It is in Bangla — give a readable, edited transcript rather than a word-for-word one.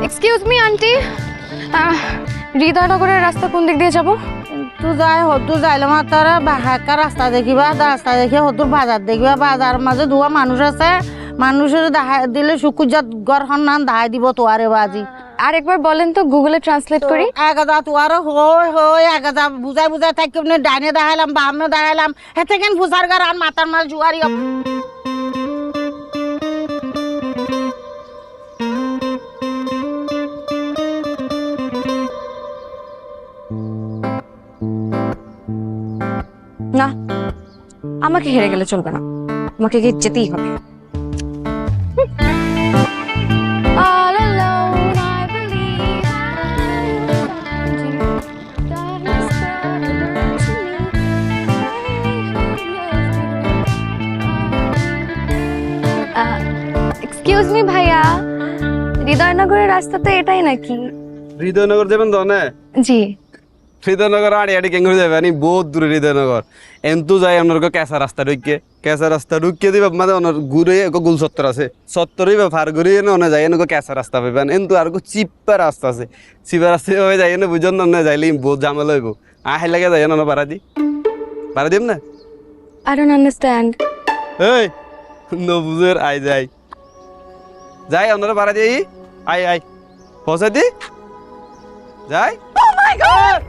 এক্সকিউজ মি আন্টি, হৃদয়নগরের রাস্তা কোন দিক দিয়ে যাব? তুই যাই হতু যাইলাম তারা হাঁকা রাস্তা দেখিবা, রাস্তা দেখে হতুর বাজার দেখিবা, বাজার মাঝে দুয়া মানুষ আছে, মানুষের দেখাই দিলে শুকুজাত গড়খন নাম দেখাই দিব তোয়ারে বাজি। আর একবার বলেন তো, গুগলে ট্রান্সলেট করি। এগাদা তোয়ার হই এগাদা বুঝাই বুঝাই থাকি ডাইনে দেখাইলাম বামনে দেখাইলাম হেতে কেন ফুসার গার আর মাথার মাল জুয়ারি। না, আমাকে হেরে গেলে চলবে না, আমাকে গিয়ে যেতেই হবে। All alone, I believe excuse me ভাইয়া, হৃদয়নগরের রাস্তা তো এটাই নাকি? হৃদয়নগর যাবেন তো না? জি। হৃদয়নগর আড়ি আড়ি কেঙ্গুরি যাবে আনি বহুত দূরে হৃদয়নগর এন্তু যাই আপনার কেঁচা রাস্তা ঢুকিয়ে দিবা মানে অনার ঘুরে গুল চত্বর আছে চত্বরই বা ফার ঘুরিয়ে না যাই এনেকো কেঁচা রাস্তা পাইবেন এন্তু আর চিপা রাস্তা আছে চিপা রাস্তা হয়ে যাই না বুঝন না যাইলে বহুত ঝামেলা হইব আহে লাগে যাই না পারা দিম না। I don't understand. এই নবুজের আই যাই আপনারা পারা দিই আই পৌঁছা দি যাই। Oh my god!